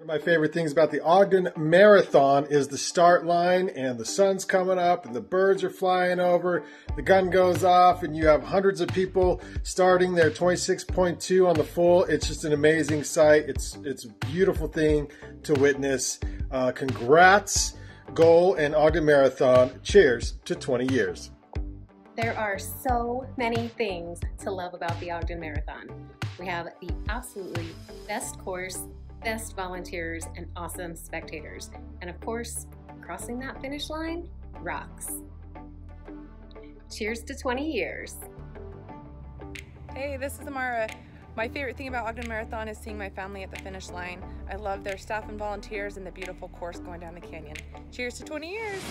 My favorite things about the Ogden Marathon is the start line, and the sun's coming up and the birds are flying over, the gun goes off, and you have hundreds of people starting their 26.2 on the full. It's just an amazing sight. It's a beautiful thing to witness. Congrats, Goal and Ogden Marathon. Cheers to 20 years. There are so many things to love about the Ogden Marathon. We have the absolutely best course, best volunteers, and awesome spectators. And of course, crossing that finish line rocks. Cheers to 20 years. Hey, this is Amara. My favorite thing about Ogden Marathon is seeing my family at the finish line. I love their staff and volunteers and the beautiful course going down the canyon. Cheers to 20 years.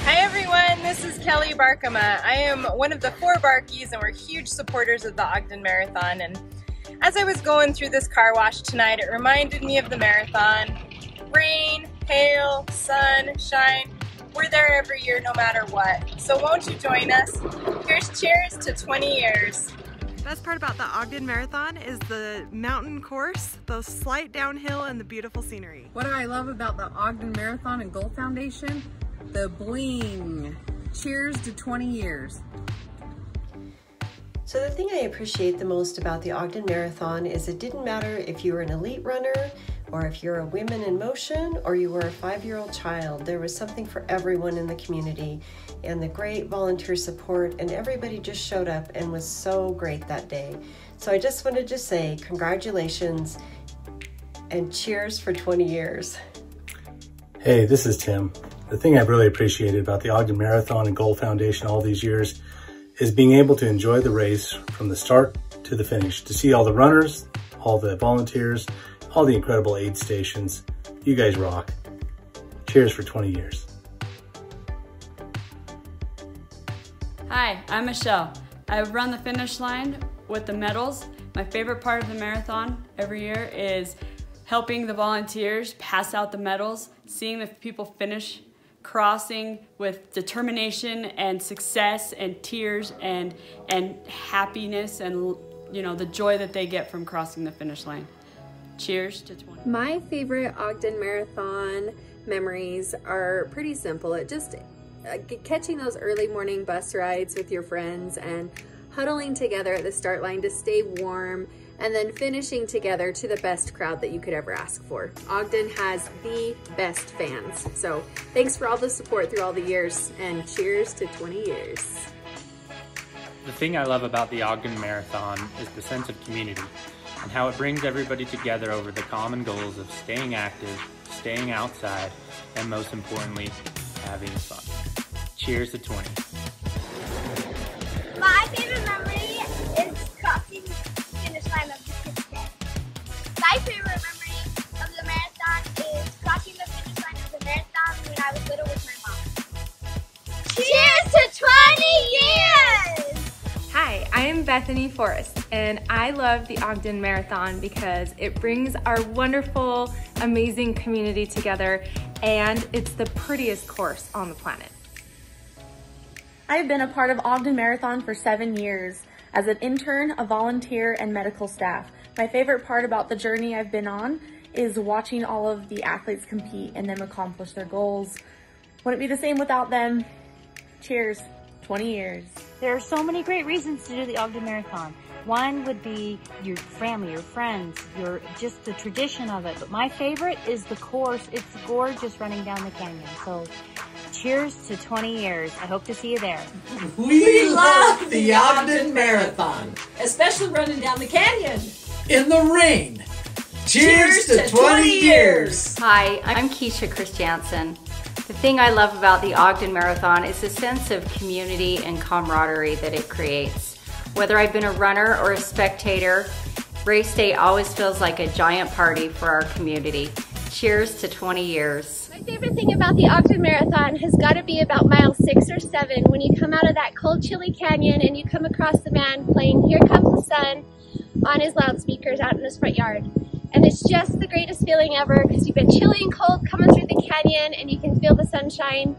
Hi everyone, this is Kelli Barkema. I am one of the 4 Barkies and we're huge supporters of the Ogden Marathon. And as I was going through this car wash tonight, it reminded me of the marathon. Rain, hail, sun, shine, we're there every year no matter what. So won't you join us? Here's cheers to 20 years. The best part about the Ogden Marathon is the mountain course, the slight downhill, and the beautiful scenery. What I love about the Ogden Marathon and Goal Foundation, the bling. Cheers to 20 years. So the thing I appreciate the most about the Ogden Marathon is it didn't matter if you were an elite runner, or if you're a women in motion, or you were a 5-year-old child. There was something for everyone in the community, and the great volunteer support, and everybody just showed up and was so great that day. So I just wanted to say congratulations and cheers for 20 years. Hey, this is Tim. The thing I've really appreciated about the Ogden Marathon and Goal Foundation all these years is being able to enjoy the race from the start to the finish, to see all the runners, all the volunteers, all the incredible aid stations. You guys rock. Cheers for 20 years. Hi, I'm Michelle. I run the finish line with the medals. My favorite part of the marathon every year is helping the volunteers pass out the medals, seeing the people finish crossing with determination and success and tears and happiness and, you know, the joy that they get from crossing the finish line. Cheers to 20. My favorite Ogden Marathon memories are pretty simple. It just catching those early morning bus rides with your friends and huddling together at the start line to stay warm, and then finishing together to the best crowd that you could ever ask for. Ogden has the best fans. So thanks for all the support through all the years, and cheers to 20 years. The thing I love about the Ogden Marathon is the sense of community and how it brings everybody together over the common goals of staying active, staying outside, and most importantly, having fun. Cheers to 20. My favorite memory is crossing the finish line of the kids' day. My favorite memory of the marathon is crossing the finish line of the marathon when I was little with my mom. Cheers to 20 years! Hi, I am Bethany Forest, and I love the Ogden Marathon because it brings our wonderful, amazing community together, and it's the prettiest course on the planet. I've been a part of Ogden Marathon for 7 years as an intern, a volunteer, and medical staff. My favorite part about the journey I've been on is watching all of the athletes compete and them accomplish their goals. Wouldn't be the same without them. Cheers, 20 years. There are so many great reasons to do the Ogden Marathon. One would be your family, your friends, just the tradition of it. But my favorite is the course. It's gorgeous running down the canyon. So cheers to 20 years. I hope to see you there. We love the Ogden Marathon, especially running down the canyon in the rain. Cheers to 20 years. Hi, I'm Keisha Christiansen. The thing I love about the Ogden Marathon is the sense of community and camaraderie that it creates. Whether I've been a runner or a spectator, race day always feels like a giant party for our community. Cheers to 20 years. My favorite thing about the Ogden Marathon has got to be about mile 6 or 7 when you come out of that cold, chilly canyon and you come across the man playing Here Comes the Sun on his loudspeakers out in his front yard. And it's just the greatest feeling ever because you've been chilly and cold coming through the canyon and you can feel the sunshine.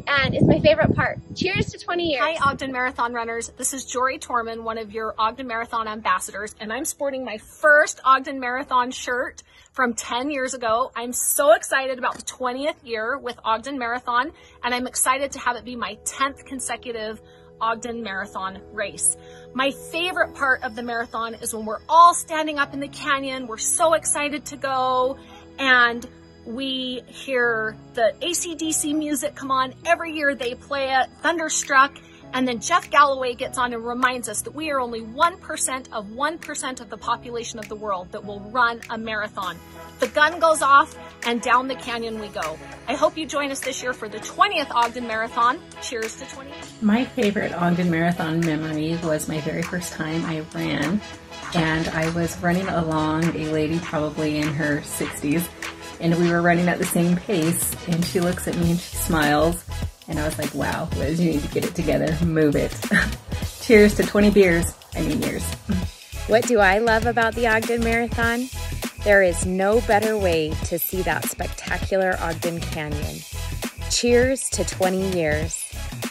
and it's my favorite part. Cheers to 20 years. Hi Ogden Marathon runners, this is Jori Torman, one of your Ogden Marathon ambassadors, and I'm sporting my first Ogden Marathon shirt from 10 years ago. I'm so excited about the 20th year with Ogden Marathon, and I'm excited to have it be my 10th consecutive Ogden Marathon race. My favorite part of the marathon is when we're all standing up in the canyon. We're so excited to go, and we hear the AC/DC music come on. Every year they play it, Thunderstruck, and then Jeff Galloway gets on and reminds us that we are only 1% of the population of the world that will run a marathon. The gun goes off and down the canyon we go. I hope you join us this year for the 20th Ogden Marathon. Cheers to 20 years. My favorite Ogden Marathon memory was my very first time I ran, and I was running along a lady probably in her 60s, and we were running at the same pace, and she looks at me and she smiles, and I was like, wow, Liz, you need to get it together, move it. Cheers to 20 beers, years. What do I love about the Ogden Marathon? There is no better way to see that spectacular Ogden Canyon. Cheers to 20 years.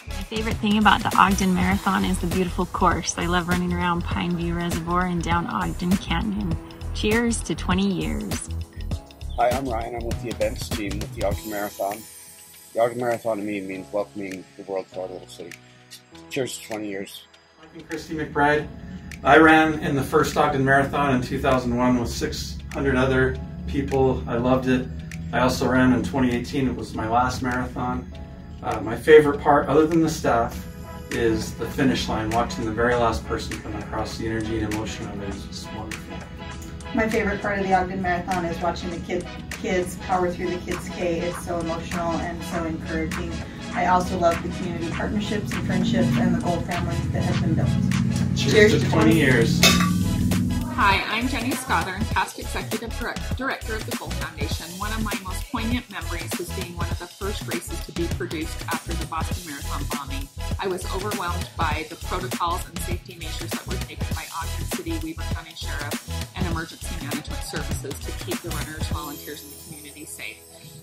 My favorite thing about the Ogden Marathon is the beautiful course. I love running around Pine View Reservoir and down Ogden Canyon. Cheers to 20 years. Hi, I'm Ryan. I'm with the events team with the Ogden Marathon. The Ogden Marathon to me means welcoming the world to our little city. Cheers to 20 years. I'm Christy McBride. I ran in the first Ogden Marathon in 2001 with 600 other people. I loved it. I also ran in 2018. It was my last marathon. My favorite part, other than the staff, is the finish line. Watching the very last person come across, the energy and emotion of it is just wonderful. My favorite part of the Ogden Marathon is watching the kids power through the Kids K. It's so emotional and so encouraging. I also love the community partnerships and friendships and the goal families that have been built. Cheers to 20 years. Hi, I'm Jenny Scothern, past Executive Director of the Goal Foundation. One of my most poignant memories was being one of the first races to be produced after the Boston Marathon bombing. I was overwhelmed by the protocols and safety measures that were taken by Ogden City, Weber County Sheriff, and Emergency Management Services to keep the runners, volunteers, and the community safe.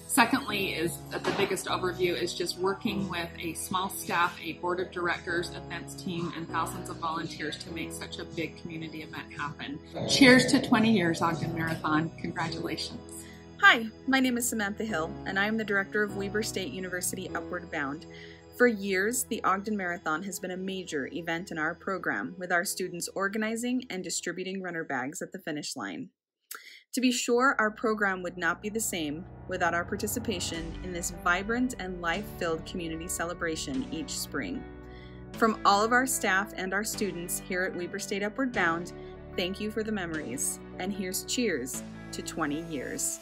Secondly, is that the biggest overview is just working with a small staff, a board of directors, events team, and thousands of volunteers to make such a big community event happen. Cheers to 20 years, Ogden Marathon. Congratulations. Hi, my name is Samantha Hill, and I am the director of Weber State University Upward Bound. For years, the Ogden Marathon has been a major event in our program, with our students organizing and distributing runner bags at the finish line. To be sure, our program would not be the same without our participation in this vibrant and life-filled community celebration each spring. From all of our staff and our students here at Weber State Upward Bound, thank you for the memories, and here's cheers to 20 years.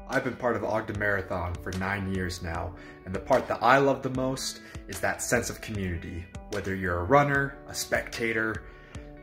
I've been part of the Ogden Marathon for 9 years now, and the part that I love the most is that sense of community. Whether you're a runner, a spectator,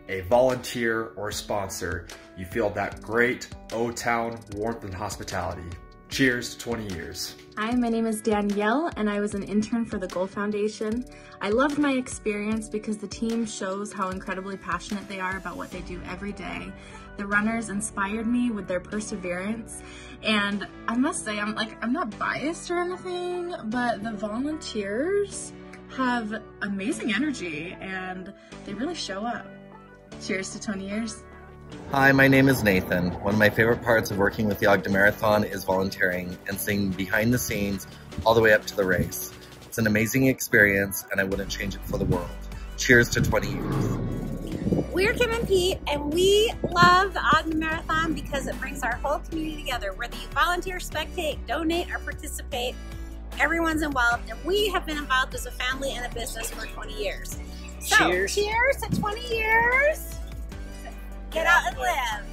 a volunteer, or a sponsor, you feel that great O-Town warmth and hospitality. Cheers to 20 years. Hi, my name is Danielle, and I was an intern for the Goal Foundation. I loved my experience because the team shows how incredibly passionate they are about what they do every day. The runners inspired me with their perseverance, and I must say, I'm not biased or anything, but the volunteers have amazing energy, and they really show up. Cheers to 20 years. Hi, my name is Nathan. One of my favorite parts of working with the Ogden Marathon is volunteering and seeing behind the scenes all the way up to the race. It's an amazing experience, and I wouldn't change it for the world. Cheers to 20 years. We're Kim and Pete, and we love the Ogden Marathon because it brings our whole community together. Whether you volunteer, spectate, donate, or participate, everyone's involved, and we have been involved as a family and a business for 20 years. So, Cheers. Cheers to 20 years. Get out and live.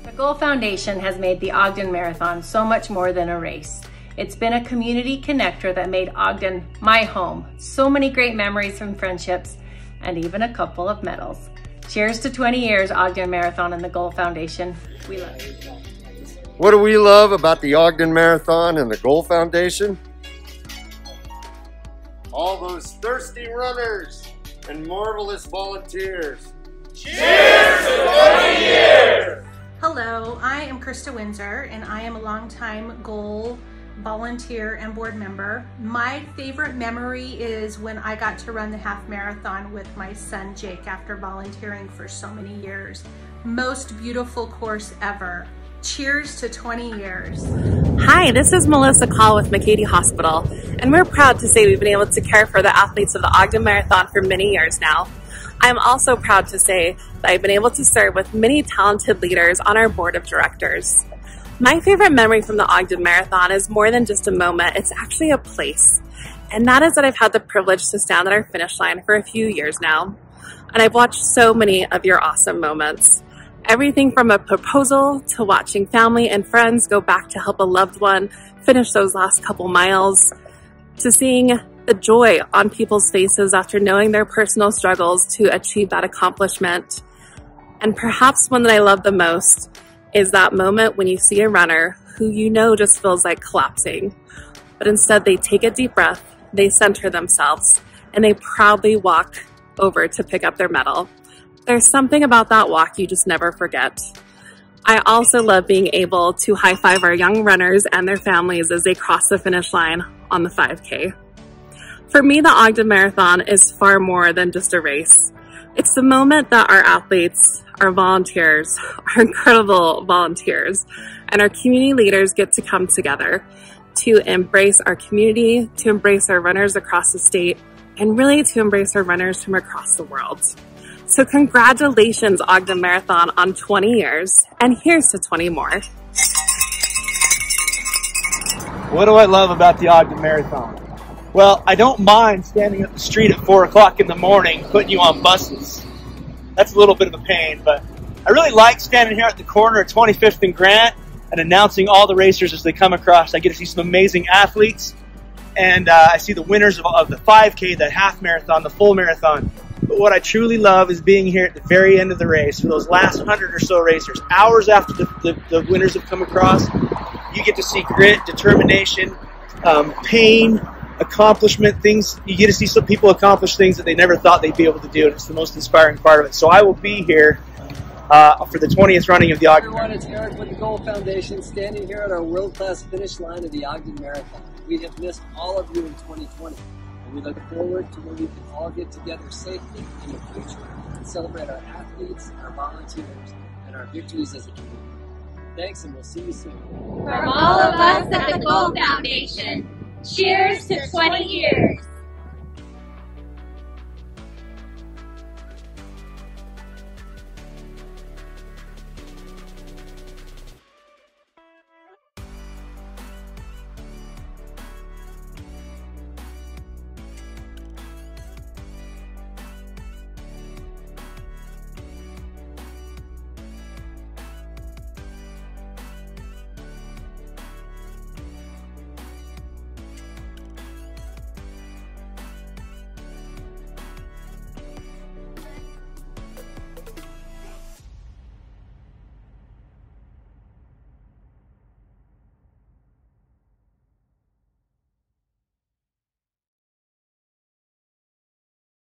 The Goal Foundation has made the Ogden Marathon so much more than a race. It's been a community connector that made Ogden my home. So many great memories and friendships, and even a couple of medals. Cheers to 20 years, Ogden Marathon and the Goal Foundation. We love you. What do we love about the Ogden Marathon and the Goal Foundation? All those thirsty runners and marvelous volunteers. Cheers to 20 years! Hello, I am Christa Windsor, and I am a longtime Goal volunteer and board member. My favorite memory is when I got to run the half marathon with my son Jake after volunteering for so many years. Most beautiful course ever. Cheers to 20 years. Hi, this is Melissa Call with McCady Hospital, and we're proud to say we've been able to care for the athletes of the Ogden Marathon for many years now. I'm also proud to say that I've been able to serve with many talented leaders on our board of directors. My favorite memory from the Ogden Marathon is more than just a moment, it's actually a place. And that is that I've had the privilege to stand at our finish line for a few years now. And I've watched so many of your awesome moments. Everything from a proposal to watching family and friends go back to help a loved one finish those last couple miles, to seeing the joy on people's faces after knowing their personal struggles to achieve that accomplishment. And perhaps one that I love the most is that moment when you see a runner who you know just feels like collapsing, but instead they take a deep breath, they center themselves, and they proudly walk over to pick up their medal. There's something about that walk you just never forget. I also love being able to high-five our young runners and their families as they cross the finish line on the 5K. For me, the Ogden Marathon is far more than just a race. It's the moment that our athletes, our volunteers, our incredible volunteers, and our community leaders get to come together to embrace our community, to embrace our runners across the state, and really to embrace our runners from across the world. So congratulations, Ogden Marathon, on 20 years, and here's to 20 more. What do I love about the Ogden Marathon? Well, I don't mind standing up the street at 4 o'clock in the morning putting you on buses. That's a little bit of a pain, but I really like standing here at the corner of 25th and Grant and announcing all the racers as they come across. I get to see some amazing athletes, and I see the winners of the 5K, the half marathon, the full marathon. But what I truly love is being here at the very end of the race for those last 100 or so racers. Hours after the winners have come across, you get to see grit, determination, pain, accomplishment, things. You get to see some people accomplish things that they never thought they'd be able to do, and it's the most inspiring part of it. So I will be here for the 20th running of the Ogden Marathon. Everyone, it's Eric with the Gold Foundation, standing here at our world-class finish line of the Ogden Marathon. We have missed all of you in 2020, and we look forward to when we can all get together safely in the future and celebrate our athletes, our volunteers, and our victories as a community. Thanks, and we'll see you soon. From all of us at the Gold Foundation, cheers to 20 years.